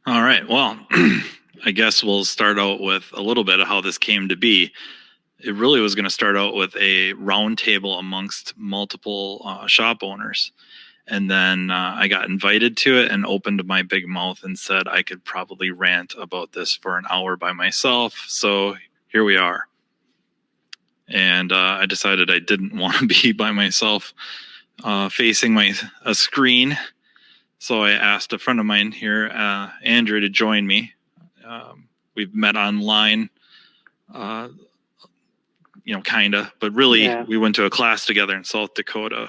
All right. Well, I guess we'll start out with a little bit of how this came to be. It really was going to start out with a roundtable amongst multiple shop owners. And then I got invited to it and opened my big mouth and said I could probably rant about this for an hour by myself. So here we are. And I decided I didn't want to be by myself facing a screen. So I asked a friend of mine here, Andrew, to join me. We've met online, kind of, but really we went to a class together in South Dakota.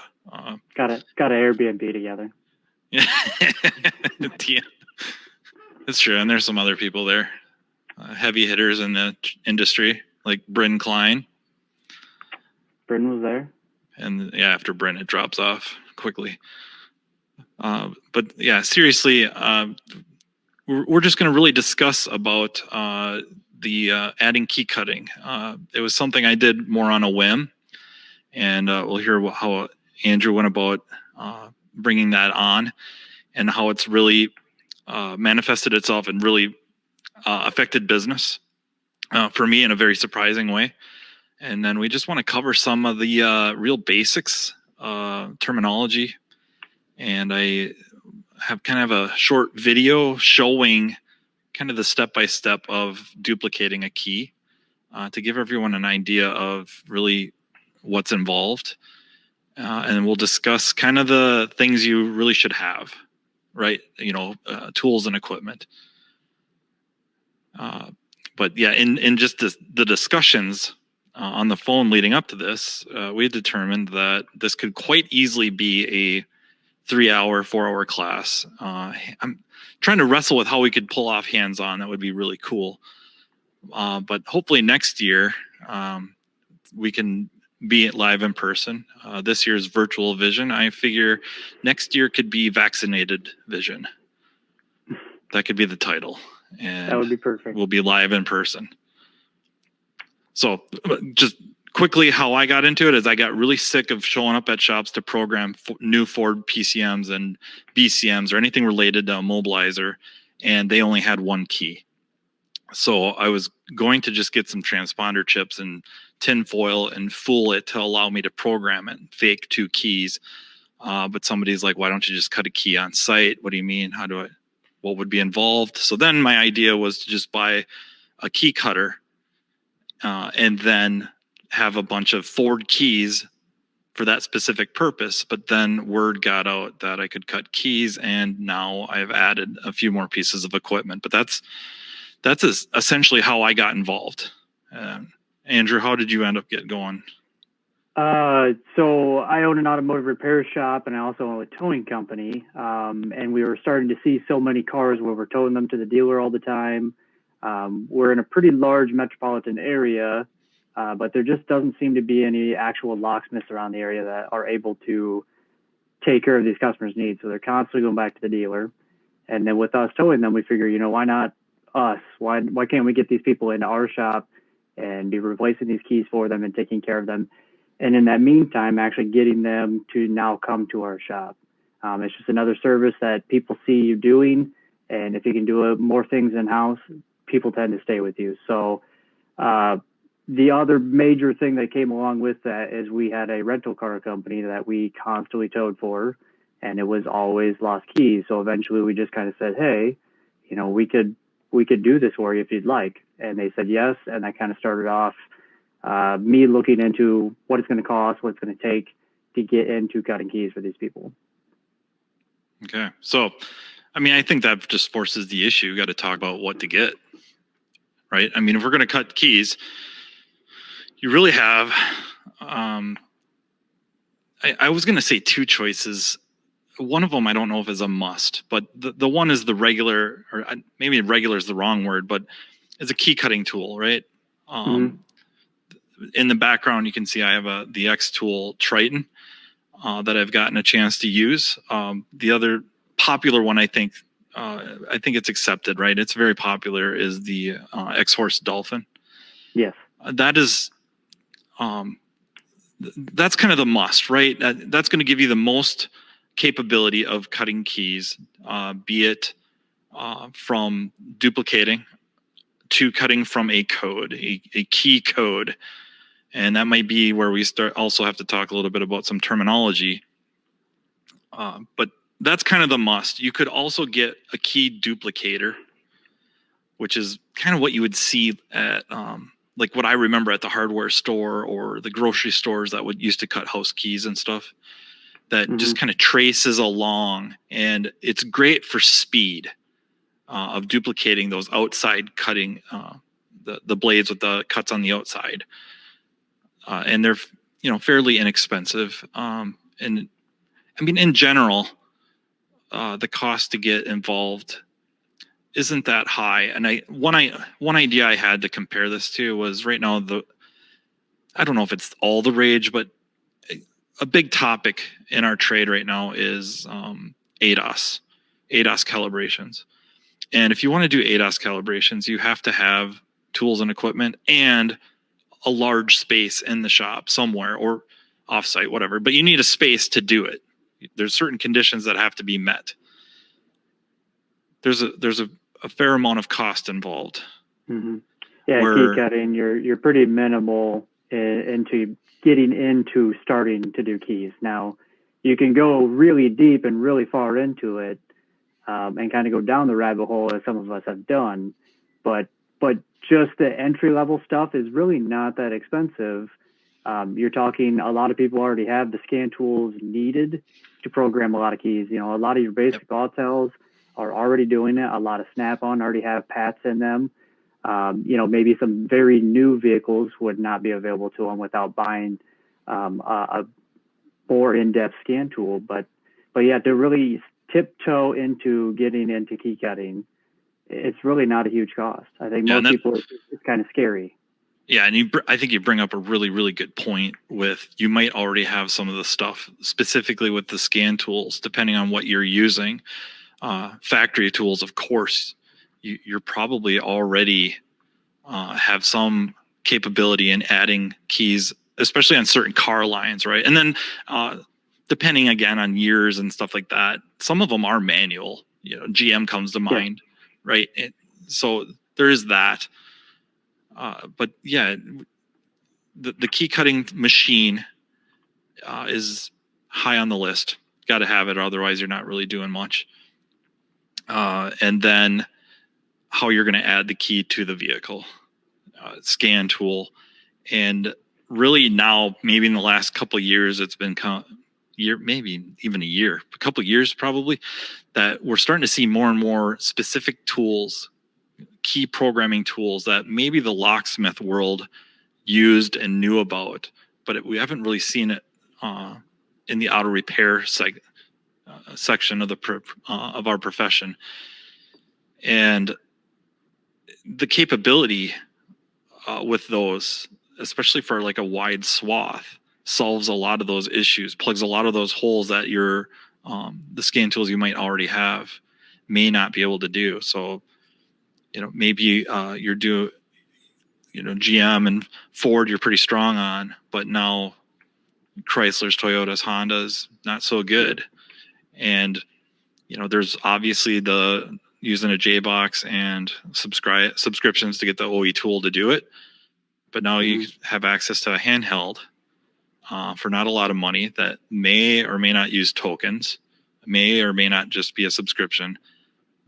Got an Airbnb together. Yeah, it's true. And there's some other people there, heavy hitters in the industry, like Bryn Klein. Bryn was there. And yeah, after Bryn, it drops off quickly. But yeah, seriously, we're just going to really discuss about the adding key cutting. It was something I did more on a whim, and we'll hear how Andrew went about bringing that on and how it's really manifested itself and really affected business for me in a very surprising way. And then we just want to cover some of the real basics, terminology. And I have kind of a short video showing kind of the step-by-step of duplicating a key to give everyone an idea of really what's involved. And we'll discuss kind of the things you really should have, right? Tools and equipment. But yeah, in just the discussions on the phone leading up to this, we determined that this could quite easily be a 3-hour, 4-hour class. I'm trying to wrestle with how we could pull off hands-on. That would be really cool. But hopefully next year we can be live in person. This year's virtual vision. I figure next year could be vaccinated vision. That could be the title. And that would be perfect. We'll be live in person. So just quickly, how I got into it is I got really sick of showing up at shops to program new Ford PCMs and BCMs or anything related to a mobilizer, and they only had one key. So I was going to just get some transponder chips and tin foil and fool it to allow me to program it, fake 2 keys. But somebody's like, why don't you just cut a key on site? What do you mean? What would be involved? So then my idea was to just buy a key cutter and then have a bunch of Ford keys for that specific purpose. But then word got out that I could cut keys, and now I've added a few more pieces of equipment. But that's essentially how I got involved. Andrew, how did you end up going? So I own an automotive repair shop, and I also own a towing company. And we were starting to see so many cars where we're towing them to the dealer all the time. We're in a pretty large metropolitan area, but there just doesn't seem to be any actual locksmiths around the area that are able to take care of these customers' needs. So they're constantly going back to the dealer. And then with us towing them, we figure, why not us? Why can't we get these people into our shop and be replacing these keys for them and taking care of them? And in that meantime, actually getting them to now come to our shop. It's just another service that people see you doing. And if you can do more things in-house, people tend to stay with you. So the other major thing that came along with that is we had a rental car company that we constantly towed for, and it was always lost keys. So eventually we just kind of said, hey, we could do this for you if you'd like. And they said yes. And that kind of started off me looking into what it's going to cost, what it's going to take to get into cutting keys for these people. Okay. So, I think that just forces the issue. You got to talk about what to get, right? If we're going to cut keys, you really have, I was going to say 2 choices. One of them, I don't know if is a must, but the one is the regular, or maybe regular is the wrong word, but it's a key cutting tool, right? In the background, you can see I have the XTool Triton that I've gotten a chance to use. The other popular one, I think it's accepted, right? It's very popular, is the X-Horse Dolphin. Yes. That is, that's kind of the must, right? That's going to give you the most capability of cutting keys, be it from duplicating to cutting from a code, a key code. And that might be where we also have to talk a little bit about some terminology. But that's kind of the must. You could also get a key duplicator, which is kind of what you would see at like what I remember at the hardware store or the grocery stores that would used to cut house keys and stuff, that just kind of traces along, and it's great for speed of duplicating those outside cutting the blades with the cuts on the outside, and they're fairly inexpensive. And I mean, in general, the cost to get involved isn't that high. And one idea I had to compare this to was right now I don't know if it's all the rage, but a big topic in our trade right now is ADAS calibrations. And if you want to do ADAS calibrations, you have to have tools and equipment and a large space in the shop somewhere or offsite, whatever. But you need a space to do it. There's certain conditions that have to be met. There's a fair amount of cost involved. Mm-hmm. Yeah, key cutting, you're pretty minimal into getting into starting to do keys. Now, you can go really deep and really far into it, and kind of go down the rabbit hole as some of us have done, but just the entry level stuff is really not that expensive. You're talking a lot of people already have the scan tools needed to program a lot of keys. A lot of your basic Autels are already doing it. A lot of Snap-on already have PATs in them. Maybe some very new vehicles would not be available to them without buying a more in-depth scan tool. But yeah, to really tiptoe into getting into key cutting, it's really not a huge cost. I think most people, it's kind of scary. Yeah, and I think you bring up a really, really good point with you might already have some of the stuff, specifically with the scan tools, depending on what you're using. Factory tools, of course, you're probably already have some capability in adding keys, especially on certain car lines, right? And then depending again on years and stuff like that, some of them are manual. GM comes to mind, right? So there is that. But yeah, the key cutting machine is high on the list. Got to have it, otherwise you're not really doing much. And then how you're going to add the key to the vehicle, scan tool. And really now, maybe in the last couple of years, it's been maybe even a couple of years probably, that we're starting to see more and more specific tools, key programming tools that maybe the locksmith world used and knew about, but we haven't really seen it in the auto repair section of of our profession. And the capability with those, especially for like a wide swath, solves a lot of those issues, plugs a lot of those holes that the scan tools you might already have may not be able to do. So, maybe you're doing, GM and Ford you're pretty strong on, but now Chryslers, Toyotas, Hondas, not so good. And, there's obviously using a J-Box and subscriptions to get the OE tool to do it. But now you have access to a handheld for not a lot of money that may or may not use tokens, may or may not just be a subscription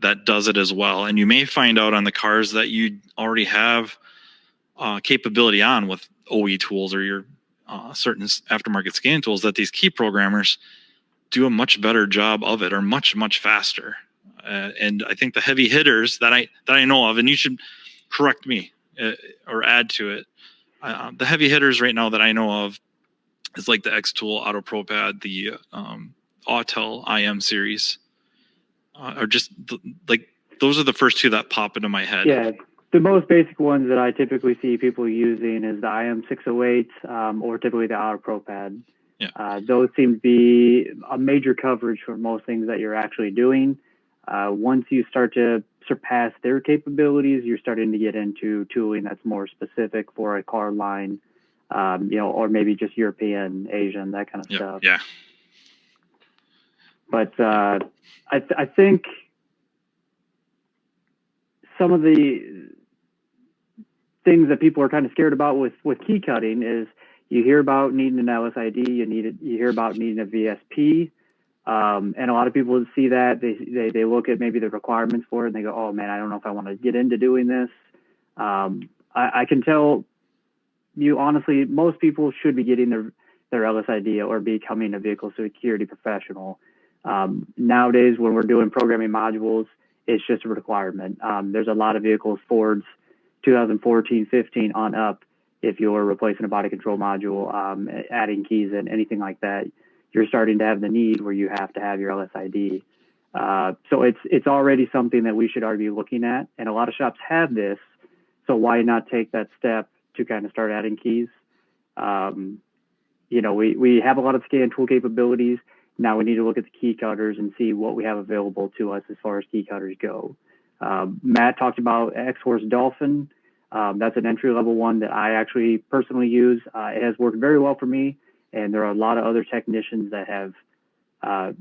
that does it as well. And you may find out on the cars that you already have capability on with OE tools or your certain aftermarket scan tools that these key programmers do a much better job of it, or much, much faster. And I think the heavy hitters that I know of, and you should correct me or add to it, the heavy hitters right now that I know of is like the XTool Auto Pro Pad, the Autel IM series, or just like those are the first two that pop into my head. Yeah, the most basic ones that I typically see people using is the IM 608 or typically the Auto Pro Pad. Yeah. Those seem to be a major coverage for most things that you're actually doing. Once you start to surpass their capabilities, you're starting to get into tooling that's more specific for a car line, or maybe just European, Asian, that kind of stuff. Yeah. But I think some of the things that people are kind of scared about with key cutting is you hear about needing an LSID, you hear about needing a VSP, and a lot of people see that they look at maybe the requirements for it and they go, oh man, I don't know if I want to get into doing this. I can tell you honestly, most people should be getting their LSID or becoming a vehicle security professional. Nowadays, when we're doing programming modules, it's just a requirement. There's a lot of vehicles, Fords, 2014, 15 on up. If you're replacing a body control module, adding keys and anything like that, you're starting to have the need where you have to have your LSID. So it's already something that we should already be looking at, and a lot of shops have this. So why not take that step to kind of start adding keys? You know, we have a lot of scan tool capabilities. Now we need to look at the key cutters and see what we have available to us as far as key cutters go. Matt talked about X-Force Dolphin. That's an entry-level one that I actually personally use. It has worked very well for me, and there are a lot of other technicians that have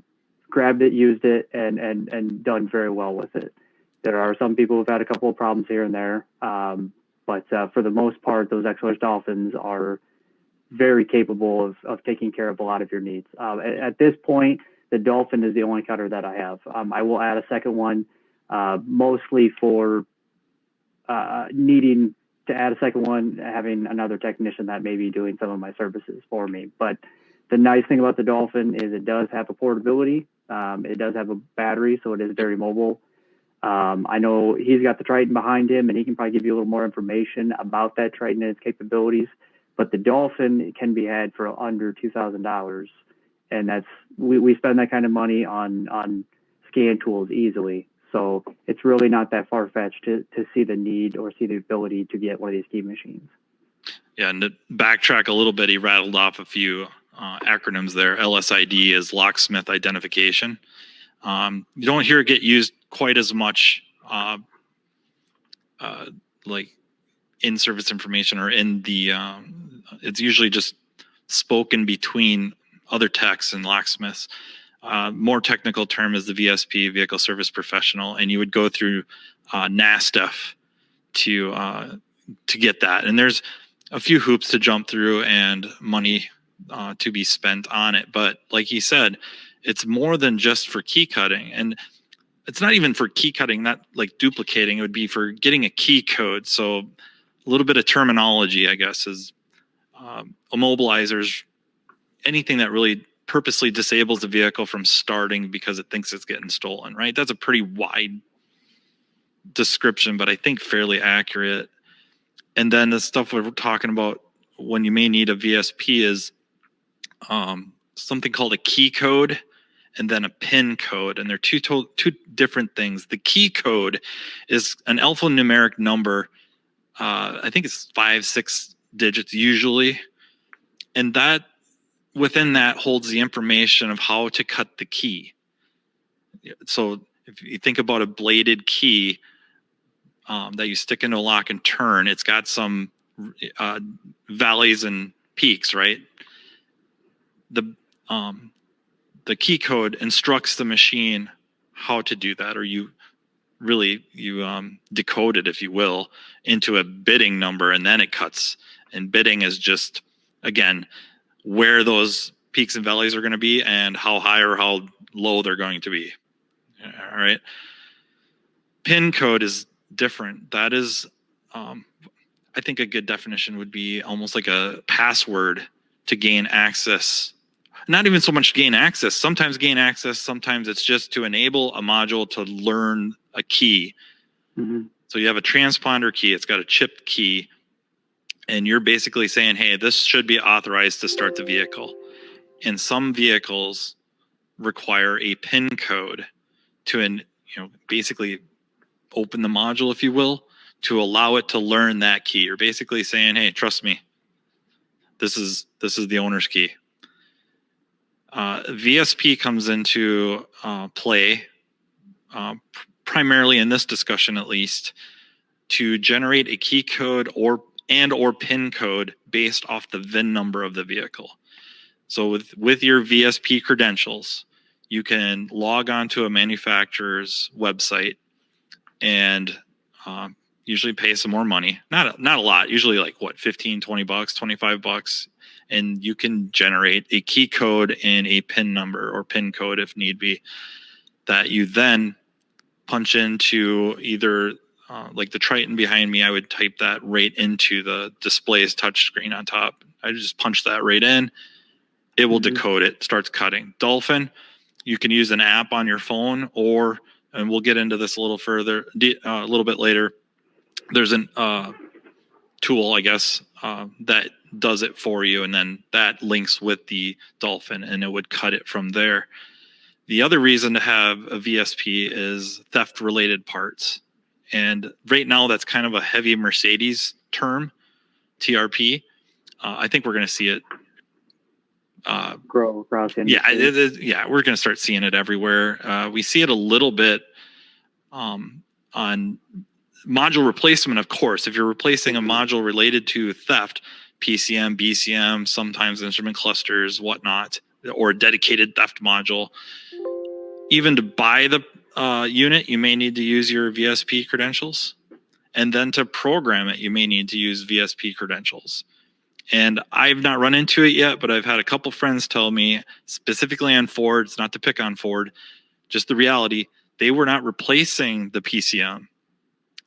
grabbed it, used it, and done very well with it. There are some people who've had a couple of problems here and there, but for the most part, those X-Force Dolphins are very capable of taking care of a lot of your needs. At this point, the Dolphin is the only cutter that I have. I will add a second one, mostly for needing to add a second one, having another technician that may be doing some of my services for me. But the nice thing about the Dolphin is it does have a portability. It does have a battery, so it is very mobile. I know he's got the Triton behind him, and he can probably give you a little more information about that Triton and its capabilities. But the Dolphin can be had for under $2,000, and that's we spend that kind of money on scan tools easily. So it's really not that far-fetched to see the need or see the ability to get one of these key machines. Yeah, and to backtrack a little bit, he rattled off a few acronyms there. LSID is locksmith identification. You don't hear it get used quite as much like in-service information or in the it's usually just spoken between other techs and locksmiths. More technical term is the VSP, Vehicle Service Professional, and you would go through NASTF to get that. And there's a few hoops to jump through and money to be spent on it. But like he said, it's more than just for key cutting, and it's not even for key cutting, not like duplicating. It would be for getting a key code. So a little bit of terminology, I guess, is immobilizers, anything that really purposely disables the vehicle from starting because it thinks it's getting stolen, right? That's a pretty wide description, but I think fairly accurate. And then the stuff we're talking about when you may need a VSP is something called a key code and then a PIN code. And they're two different things. The key code is an alphanumeric number. I think it's 5-6 digits usually. And that within that holds the information of how to cut the key. So if you think about a bladed key that you stick into a lock and turn, it's got some valleys and peaks, right? The key code instructs the machine how to do that, or you decode it, if you will, into a bidding number, and then it cuts. And bidding is just, again, where those peaks and valleys are going to be and how high or how low they're going to be. All right. PIN code is different. That is, I think a good definition would be almost like a password to gain access. Not even so much gain access. Sometimes gain access. Sometimes it's just to enable a module to learn a key. Mm-hmm. So you have a transponder key. It's got a chipped key. And you're basically saying, hey, this should be authorized to start the vehicle. And some vehicles require a PIN code to, basically open the module, if you will, to allow it to learn that key. You're basically saying, hey, trust me, this is the owner's key. VSP comes into play, primarily in this discussion at least, to generate a key code or PIN code based off the VIN number of the vehicle. So with your VSP credentials, you can log on to a manufacturer's website and usually pay some more money. Not a lot, usually like what, 15, 20 bucks, 25 bucks. And you can generate a key code and a PIN number or PIN code if need be, that you then punch into either like the Triton behind me. I would type that right into the display's touchscreen on top. I just punch that right in. It will decode it, starts cutting. Dolphin, you can use an app on your phone, or, and we'll get into this a little further, a little bit later. There's an tool, I guess, that does it for you, and then that links with the Dolphin, and it would cut it from there. The other reason to have a VSP is theft-related parts. And right now, that's kind of a heavy Mercedes term, TRP. I think we're going to see it grow across the industry. Yeah, we're going to start seeing it everywhere. We see it a little bit on module replacement, of course. If you're replacing a module related to theft, PCM, BCM, sometimes instrument clusters, whatnot, or a dedicated theft module. Even to buy the unit, you may need to use your VSP credentials. And then to program it, you may need to use VSP credentials. And I've not run into it yet, but I've had a couple friends tell me, specifically on Ford, it's not to pick on Ford, just the reality, they were not replacing the PCM.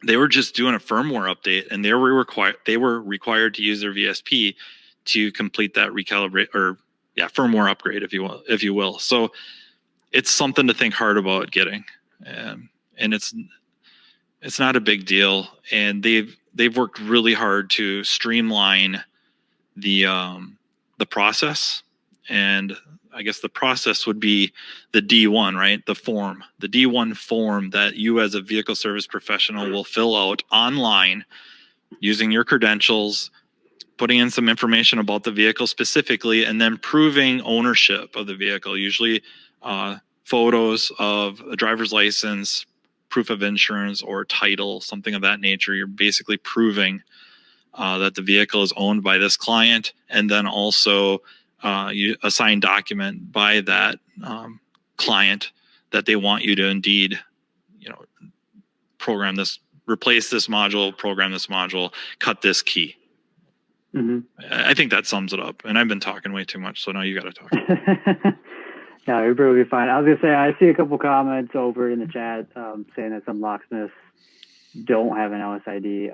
They were just doing a firmware update, and they were required to use their VSP to complete that firmware upgrade, if you will. So it's something to think hard about getting, and it's not a big deal. And they've worked really hard to streamline the process. And I guess the process would be the D1, right? The D1 form that you as a vehicle service professional will fill out online using your credentials, putting in some information about the vehicle specifically, and then proving ownership of the vehicle, usually photos of a driver's license, proof of insurance, or title, something of that nature. You're basically proving that the vehicle is owned by this client, and then also you assign document by that client that they want you to indeed, program this, replace this module, program this module, cut this key. I think that sums it up. And I've been talking way too much, so now you got to talk. No, you're probably fine. I was gonna say, I see a couple comments over in the chat saying that some locksmiths don't have an LSID.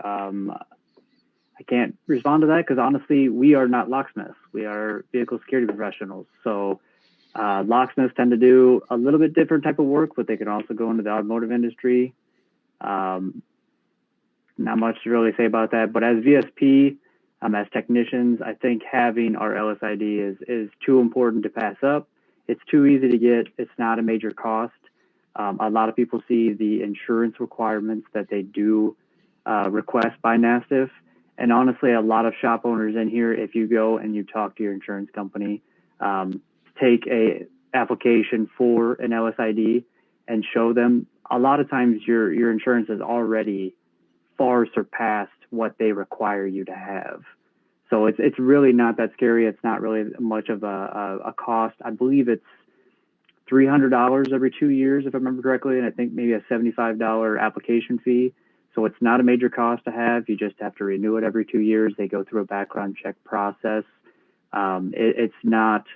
I can't respond to that because honestly, we are not locksmiths. We are vehicle security professionals. So locksmiths tend to do a little bit different type of work, but they can also go into the automotive industry. Not much to really say about that. But as VSP, as technicians, I think having our LSID is too important to pass up. It's too easy to get. It's not a major cost. A lot of people see the insurance requirements that they do request by NASTF. And honestly, a lot of shop owners in here, if you go and you talk to your insurance company, take a application for an LSID and show them, a lot of times your insurance has already far surpassed what they require you to have. So it's really not that scary. It's not really much of a cost. I believe it's $300 every 2 years, if I remember correctly, and I think maybe a $75 application fee. So it's not a major cost to have. You just have to renew it every 2 years. They go through a background check process. It's not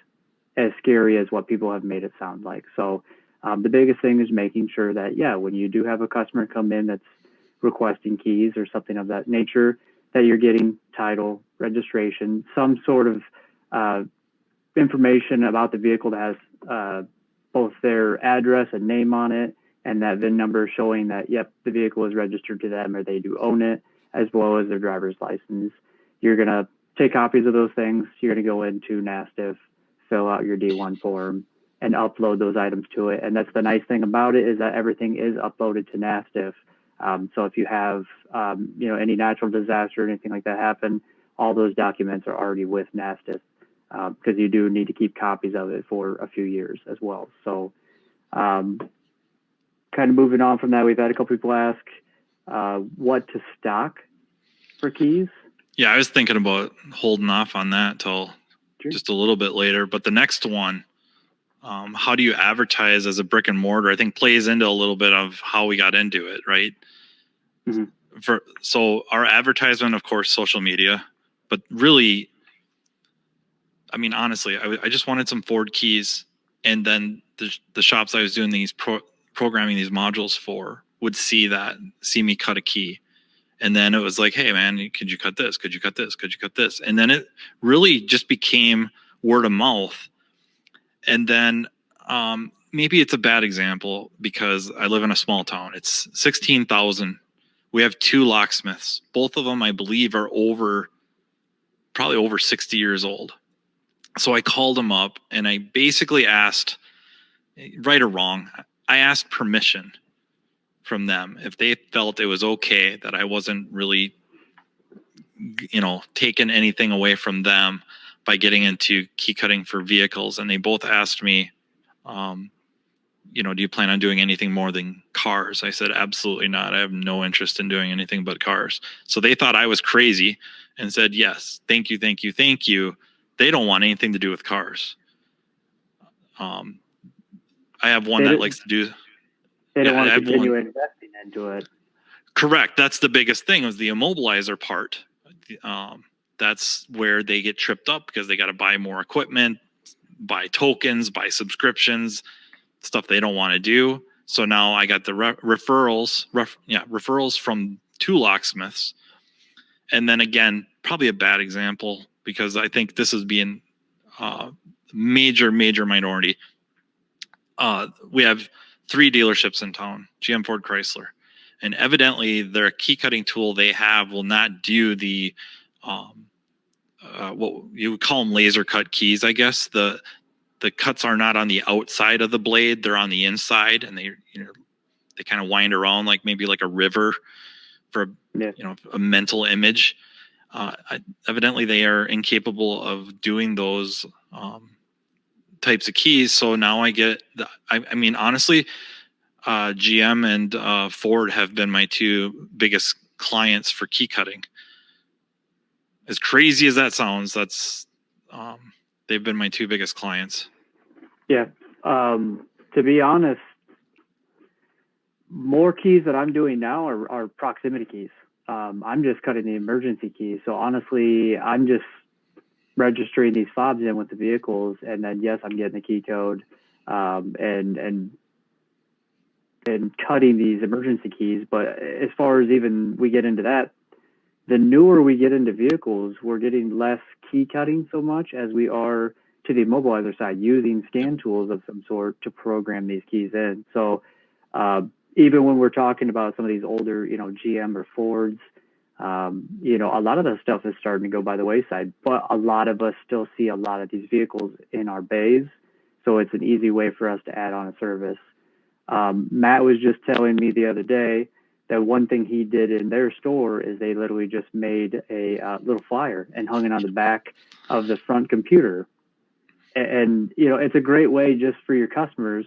as scary as what people have made it sound like. So the biggest thing is making sure that, when you do have a customer come in that's requesting keys or something of that nature, that you're getting title, registration, some sort of information about the vehicle that has both their address and name on it, and that VIN number showing that, the vehicle is registered to them or they do own it, as well as their driver's license. You're going to take copies of those things. You're going to go into NASTF, fill out your D1 form, and upload those items to it. And that's the nice thing about it, is that everything is uploaded to NASTF. So if you have, any natural disaster or anything like that happen, all those documents are already with NASTF, because you do need to keep copies of it for a few years as well. So, kind of moving on from that, we've had a couple people ask what to stock for keys. Yeah, I was thinking about holding off on that till just a little bit later. But the next one, how do you advertise as a brick and mortar? I think plays into a little bit of how we got into it, right? Mhm. So our advertisement, of course, social media, but really, I mean, honestly, I just wanted some Ford keys, and then the shops I was doing these programming these modules for would see me cut a key. And then it was like, hey man, could you cut this? Could you cut this? Could you cut this? And then it really just became word of mouth. And then maybe it's a bad example because I live in a small town. It's 16,000. We have 2 locksmiths. Both of them, I believe, are probably over 60 years old. So I called them up and I basically asked, right or wrong, I asked permission from them if they felt it was okay that I wasn't really, taking anything away from them by getting into key cutting for vehicles. And they both asked me, do you plan on doing anything more than cars? I said, absolutely not. I have no interest in doing anything but cars. So they thought I was crazy and said, yes, thank you, thank you, thank you. They don't want anything to do with cars. I have one that likes to do. They don't want to continue investing into it. Correct. That's the biggest thing, was the immobilizer part. That's where they get tripped up because they got to buy more equipment, buy tokens, buy subscriptions, stuff they don't want to do. So now I got the referrals from 2 locksmiths. And then again, probably a bad example because I think this is being major minority. We have 3 dealerships in town, GM, Ford, Chrysler. And evidently their key cutting tool they have will not do the what you would call them laser cut keys, I guess. The cuts are not on the outside of the blade, they're on the inside, and they kind of wind around maybe like a river for a mental image. Evidently they are incapable of doing those types of keys. So now I get I mean honestly, GM and Ford have been my 2 biggest clients for key cutting. As crazy as that sounds, that's they've been my 2 biggest clients. Yeah. To be honest, more keys that I'm doing now are proximity keys. I'm just cutting the emergency keys. So honestly, I'm just registering these fobs in with the vehicles, and then yes, I'm getting the key code, and cutting these emergency keys. But as far as even we get into that, the newer we get into vehicles, we're getting less key cutting so much as we are to the immobilizer side, using scan tools of some sort to program these keys in. So even when we're talking about some of these older, GM or Fords, a lot of that stuff is starting to go by the wayside, but a lot of us still see a lot of these vehicles in our bays. So it's an easy way for us to add on a service. Matt was just telling me the other day that one thing he did in their store is they literally just made a little flyer and hung it on the back of the front computer. And it's a great way just for your customers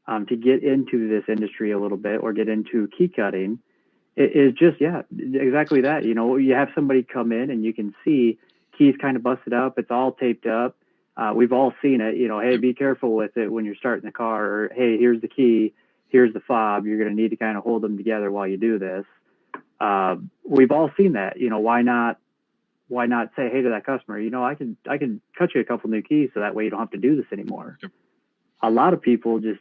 to get into this industry a little bit or get into key cutting. It is just, exactly that. You have somebody come in and you can see keys kind of busted up. It's all taped up. We've all seen it, hey, be careful with it when you're starting the car, or hey, here's the key, here's the fob. You're going to need to kind of hold them together while you do this. We've all seen that. Why not say, hey, to that customer, I can cut you a couple new keys so that way you don't have to do this anymore. Yep. A lot of people just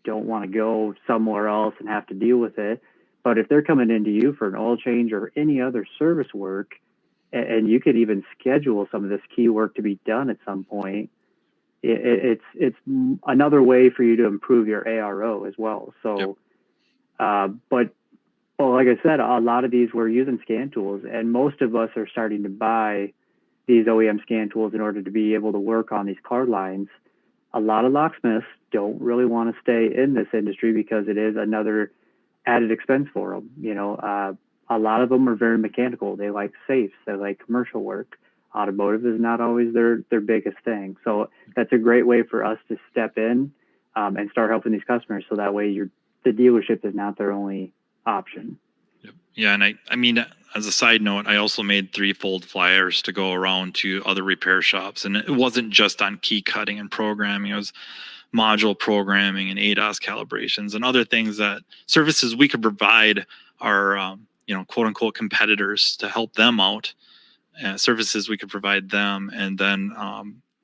don't want to go somewhere else and have to deal with it. But if they're coming into you for an oil change or any other service work, and you could even schedule some of this key work to be done at some point, it's another way for you to improve your ARO as well. So, yep. Well, like I said, a lot of these we're using scan tools, and most of us are starting to buy these OEM scan tools in order to be able to work on these car lines. A lot of locksmiths don't really want to stay in this industry because it is another added expense for them. A lot of them are very mechanical. They like safes. They like commercial work. Automotive is not always their biggest thing. So that's a great way for us to step in and start helping these customers. So that way the dealership is not their only option. Yep. Yeah. And I mean, as a side note, I also made 3-fold flyers to go around to other repair shops. And it wasn't just on key cutting and programming. It was module programming and ADAS calibrations and other things, that services we could provide our quote unquote competitors to help them out, services we could provide them. And then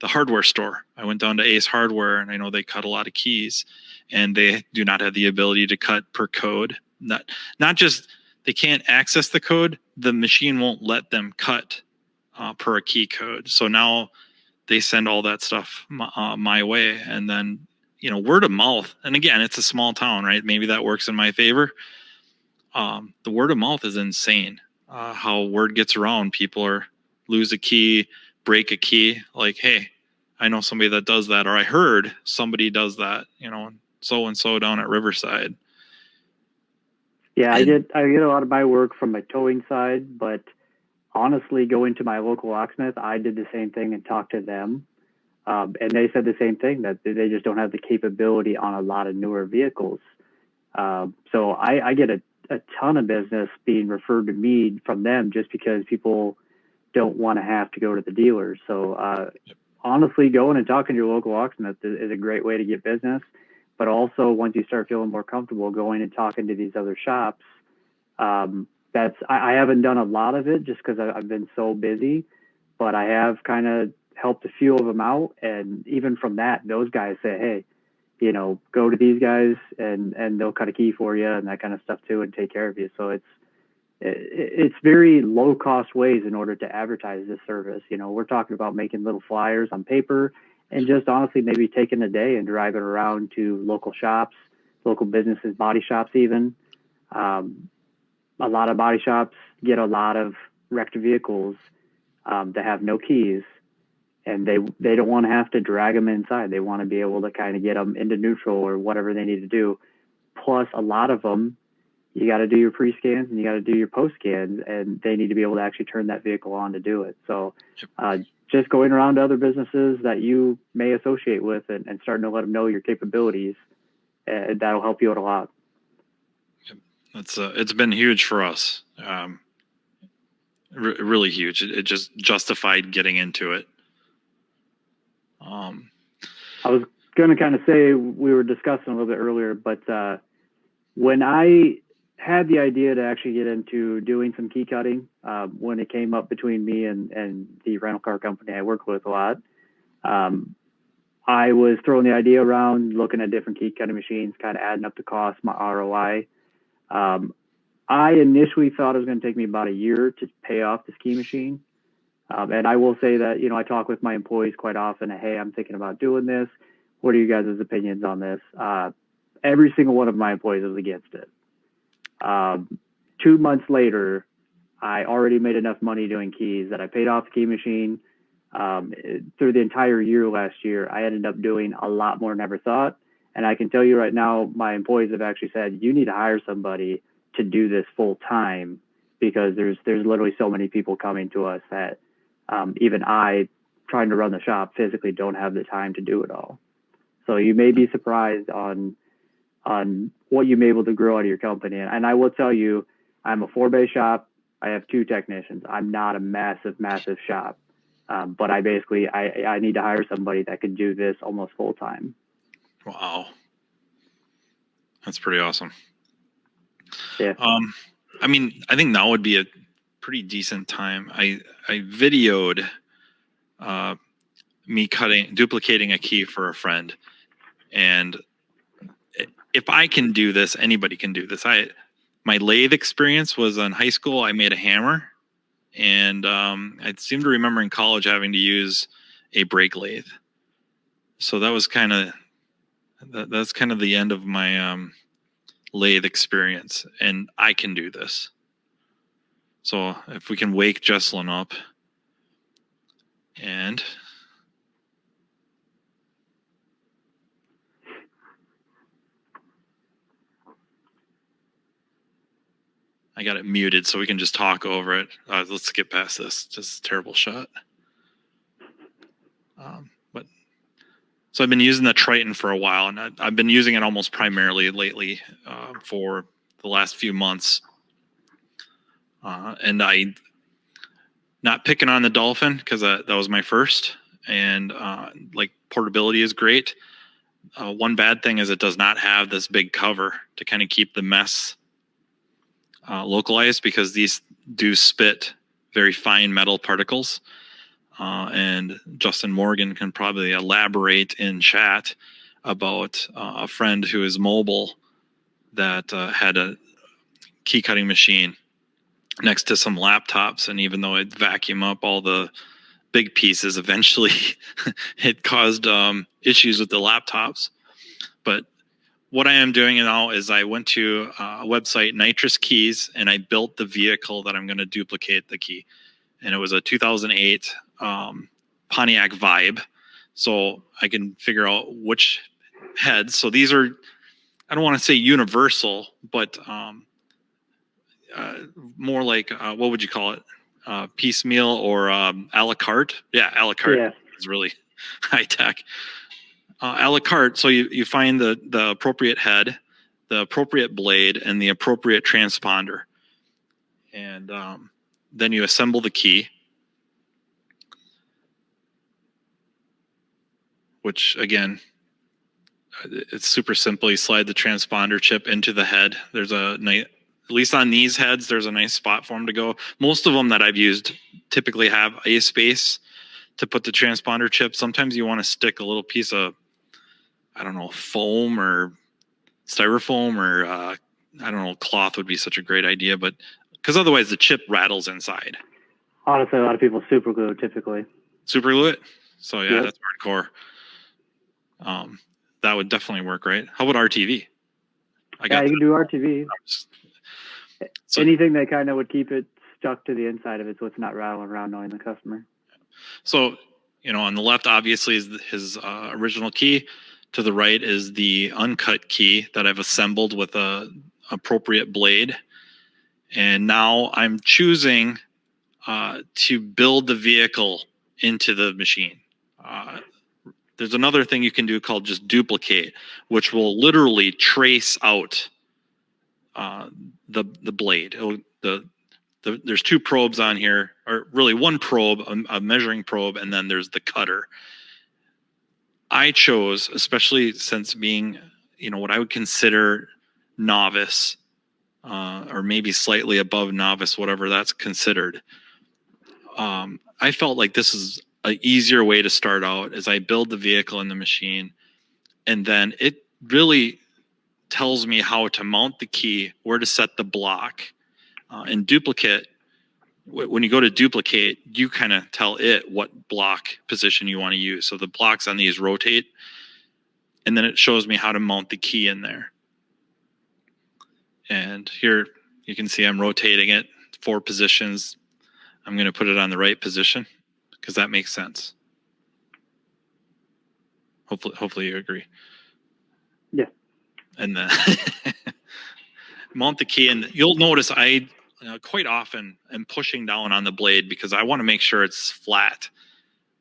the hardware store. I went down to Ace Hardware, and I know they cut a lot of keys, and they do not have the ability to cut per code. Not just they can't access the code, the machine won't let them cut per a key code. So now they send all that stuff my way, and then word of mouth. And again, it's a small town, right? Maybe that works in my favor. The word of mouth is insane. How word gets around, people lose a key, break a key, like, hey, I know somebody that does that, or I heard somebody does that, so and so down at Riverside. Yeah, I get a lot of my work from my towing side, but honestly, going to my local locksmith, I did the same thing and talked to them. And they said the same thing, that they just don't have the capability on a lot of newer vehicles. So I get a ton of business being referred to me from them just because people don't want to have to go to the dealers. So honestly, going and talking to your local locksmith is a great way to get business. But also, once you start feeling more comfortable going and talking to these other shops, I haven't done a lot of it just because I've been so busy, but I have kind of helped a few of them out. And even from that, those guys say, hey, go to these guys and they'll cut a key for you and that kind of stuff too, and take care of you. So it's very low cost ways in order to advertise this service. We're talking about making little flyers on paper and just honestly maybe taking a day and driving around to local shops, local businesses, body shops even. A lot of body shops get a lot of wrecked vehicles that have no keys, and they don't want to have to drag them inside. They want to be able to kind of get them into neutral or whatever they need to do. Plus, a lot of them, you got to do your pre-scans and you got to do your post-scans, and they need to be able to actually turn that vehicle on to do it. So just going around to other businesses that you may associate with and starting to let them know your capabilities, that'll help you out a lot. It's been huge for us. Really huge. It just justified getting into it. I was going to kind of say, we were discussing a little bit earlier, but when I had the idea to actually get into doing some key cutting, when it came up between me and the rental car company I work with a lot, I was throwing the idea around, looking at different key cutting machines, kind of adding up the cost, my ROI. I initially thought it was going to take me about a year to pay off this key machine. And I will say that, I talk with my employees quite often. Hey, I'm thinking about doing this. What are you guys' opinions on this? Every single one of my employees was against it. 2 months later, I already made enough money doing keys that I paid off the key machine. Through the entire year last year, I ended up doing a lot more than I ever thought. And I can tell you right now, my employees have actually said, you need to hire somebody to do this full time, because there's literally so many people coming to us that even I, trying to run the shop, physically don't have the time to do it all. So you may be surprised on what you may be able to grow out of your company. And I will tell you, I'm a 4-bay shop. I have 2 technicians. I'm not a massive shop, but I need to hire somebody that could do this almost full time. Wow, that's pretty awesome. Yeah. I think now would be a pretty decent time. I videoed me duplicating a key for a friend, and if I can do this, anybody can do this. My lathe experience was in high school. I made a hammer, and I seem to remember in college having to use a brake lathe. So that was that's kind of the end of my lathe experience, and I can do this. So if we can wake Jesselyn up, and I got it muted so we can just talk over it. Let's skip past this. Just a terrible shot. So I've been using the Triton for a while, and I've been using it almost primarily lately for the last few months. And not picking on the Dolphin because that was my first, and portability is great. One bad thing is it does not have this big cover to kind of keep the mess localized because these do spit very fine metal particles. And Justin Morgan can probably elaborate in chat about a friend who is mobile that had a key cutting machine next to some laptops, and even though it vacuumed up all the big pieces, eventually it caused issues with the laptops. But what I am doing now is I went to a website, Nitro Keys, and I built the vehicle that I'm going to duplicate the key. And it was a 2008 Pontiac Vibe. So I can figure out which heads. So these are, I don't want to say universal, but more like, what would you call it? Piecemeal or a la carte? Yeah, a la carte is really high tech. A la carte, so you find the appropriate head, the appropriate blade, and the appropriate transponder. And then you assemble the key, which again, it's super simple. You slide the transponder chip into the head. There's a nice, at least on these heads, there's a nice spot for them to go. Most of them that I've used typically have a space to put the transponder chip. Sometimes you want to stick a little piece of, I don't know, foam or styrofoam or I don't know, cloth would be such a great idea, but because otherwise the chip rattles inside. Honestly, a lot of people super glue typically. Super glue it? So yeah, that's hardcore. That would definitely work, right? How about RTV? You can do RTV. So, anything that kind of would keep it stuck to the inside of it so it's not rattling around knowing the customer. So, on the left, obviously, is his original key. To the right is the uncut key that I've assembled with a appropriate blade. And now I'm choosing to build the vehicle into the machine. There's another thing you can do called just duplicate, which will literally trace out the blade. There's two probes on here, or really one probe, a measuring probe, and then there's the cutter. I chose, especially since being, what I would consider novice, or maybe slightly above novice, whatever that's considered. I felt like this is an easier way to start out as I build the vehicle in the machine. And then it really tells me how to mount the key, where to set the block, and duplicate. When you go to duplicate, you kind of tell it what block position you want to use. So the blocks on these rotate, and then it shows me how to mount the key in there. And here you can see I'm rotating it 4 positions. I'm going to put it on the right position because that makes sense. Hopefully you agree. Yeah. And then mount the key, and you'll notice I quite often am pushing down on the blade because I want to make sure it's flat.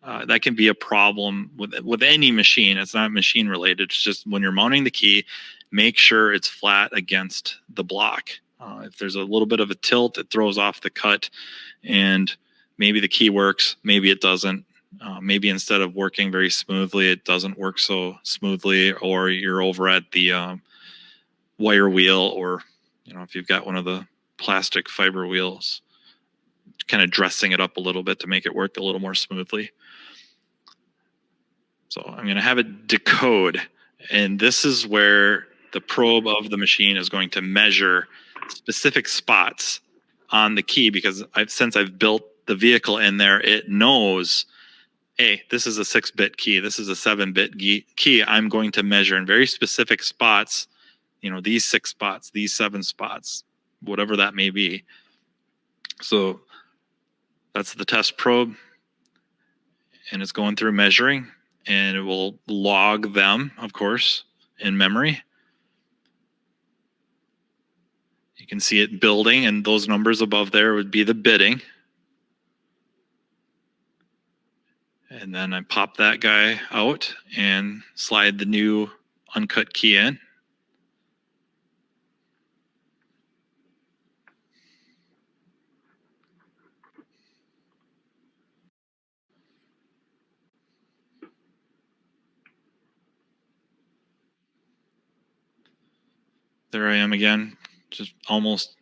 That can be a problem with any machine. It's not machine related. It's just when you're mounting the key, make sure it's flat against the block. If there's a little bit of a tilt, it throws off the cut, and maybe the key works, maybe it doesn't. Maybe instead of working very smoothly, it doesn't work so smoothly, or you're over at the wire wheel, or if you've got one of the plastic fiber wheels, kind of dressing it up a little bit to make it work a little more smoothly. So I'm going to have it decode, and this is where the probe of the machine is going to measure specific spots on the key, because since I've built the vehicle in there, it knows, hey, this is a 6-bit key, this is a 7-bit key. I'm going to measure in very specific spots, these 6 spots, these 7 spots, whatever that may be. So that's the test probe, and it's going through measuring, and it will log them, of course, in memory. You can see it building, and those numbers above there would be the bitting. And then I pop that guy out and slide the new uncut key in. There I am again, just almost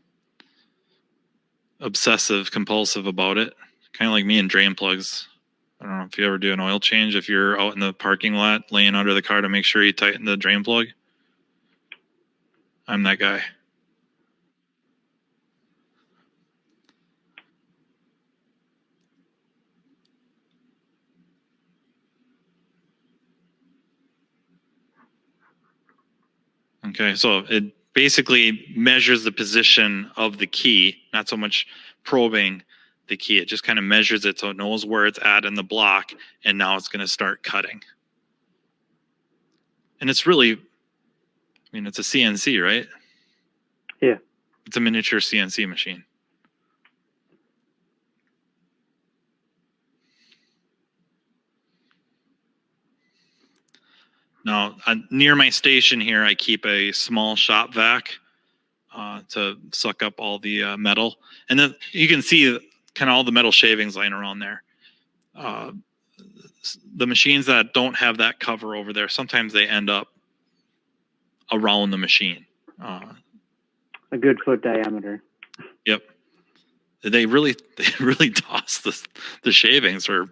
obsessive compulsive about it. Kind of like me and drain plugs. I don't know if you ever do an oil change, if you're out in the parking lot laying under the car to make sure you tighten the drain plug. I'm that guy. Okay, so it basically measures the position of the key, not so much probing the key. It just kind of measures it so it knows where it's at in the block, and now it's going to start cutting. And it's really, I mean, it's a CNC, right? Yeah. It's a miniature CNC machine. Now, near my station here, I keep a small shop vac to suck up all the metal. And then you can see kind of all the metal shavings laying around there. The machines that don't have that cover over there, sometimes they end up around the machine. A good foot diameter. Yep. They really toss the shavings, or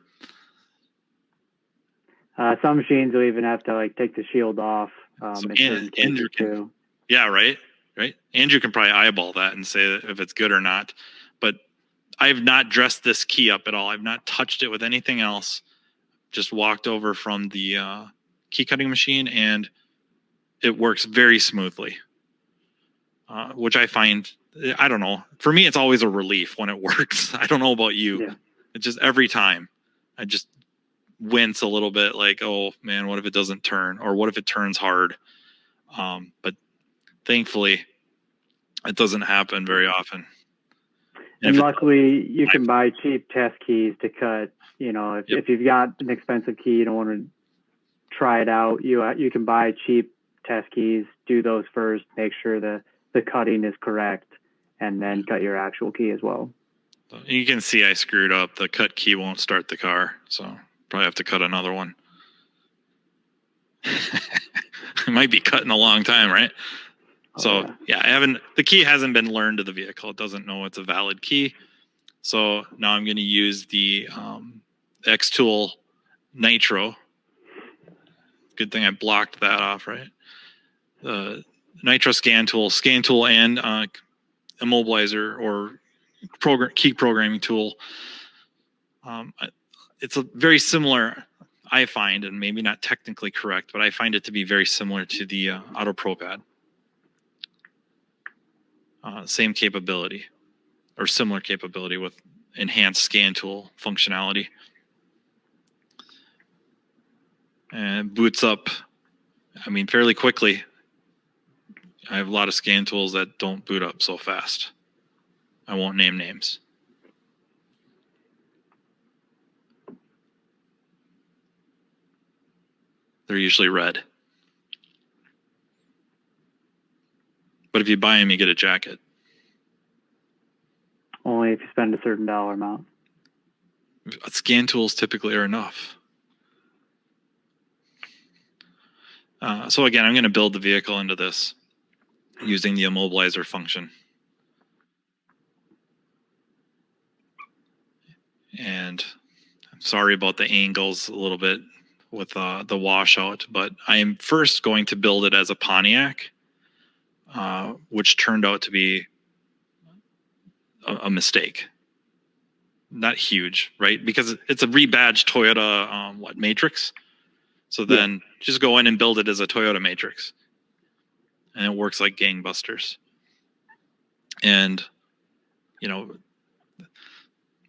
some machines will even have to like take the shield off. So in certain cases too. Yeah, right. Andrew can probably eyeball that and say if it's good or not. But I've not dressed this key up at all. I've not touched it with anything else. Just walked over from the key cutting machine, and it works very smoothly. Which I find, I don't know. For me, it's always a relief when it works. I don't know about you. Yeah. It's just every time I just wince a little bit, like, oh man, what if it doesn't turn, or what if it turns hard? But thankfully, it doesn't happen very often. And luckily, you can buy cheap test keys to cut. If you've got an expensive key, you don't want to try it out. You can buy cheap test keys, do those first, make sure the cutting is correct, and then cut your actual key as well. You can see I screwed up. The cut key won't start the car, so probably have to cut another one. It might be cut in a long time, right? So yeah, the key hasn't been learned to the vehicle. It doesn't know it's a valid key. So now I'm going to use the XTool Nitro. Good thing I blocked that off, right? The Nitro scan tool and immobilizer or key programming tool. It's a very similar, I find, and maybe not technically correct, but I find it to be very similar to the Auto Pro Pad. Same capability, or similar capability with enhanced scan tool functionality. And boots up, I mean, fairly quickly. I have a lot of scan tools that don't boot up so fast. I won't name names. They're usually red. But if you buy them, you get a jacket. Only if you spend a certain dollar amount. Scan tools typically are enough. So again, I'm going to build the vehicle into this using the immobilizer function. And I'm sorry about the angles a little bit with the washout, but I am first going to build it as a Pontiac, which turned out to be a mistake. Not huge, right? Because it's a rebadged Toyota Matrix. So then just go in and build it as a Toyota Matrix. And it works like gangbusters. And,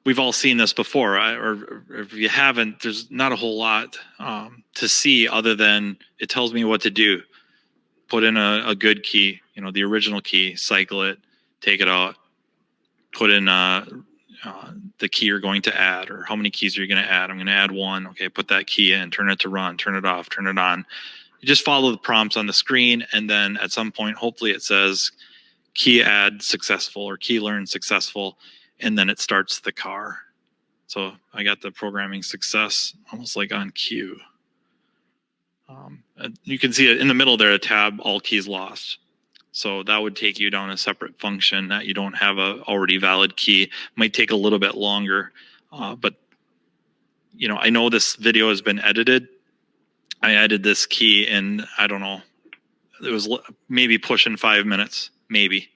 we've all seen this before, or if you haven't, there's not a whole lot to see other than it tells me what to do. Put in a good key, the original key, cycle it, take it out, put in the key you're going to add, or how many keys are you going to add? I'm going to add one. Okay, put that key in, turn it to run, turn it off, turn it on. You just follow the prompts on the screen, and then at some point, hopefully it says key add successful or key learn successful, and then it starts the car. So I got the programming success almost like on cue. You can see it in the middle there, a tab, all keys lost. So that would take you down a separate function that you don't have a already valid key. Might take a little bit longer, but I know this video has been edited. I added this key in, I don't know, it was maybe pushing 5 minutes, maybe.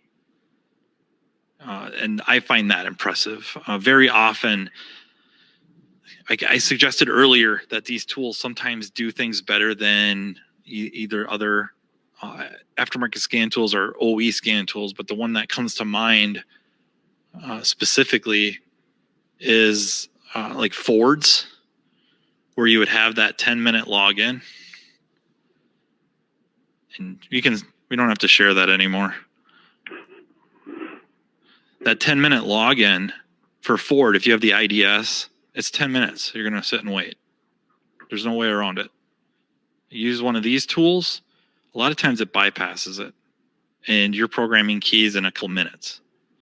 And I find that impressive. Very often, I suggested earlier that these tools sometimes do things better than either other aftermarket scan tools or OE scan tools, but the one that comes to mind specifically is like Ford's, where you would have that 10-minute login. And we don't have to share that anymore. That 10-minute login for Ford, if you have the IDS, it's 10 minutes. You're going to sit and wait. There's no way around it. You use one of these tools, a lot of times it bypasses it. And you're programming keys in a couple minutes.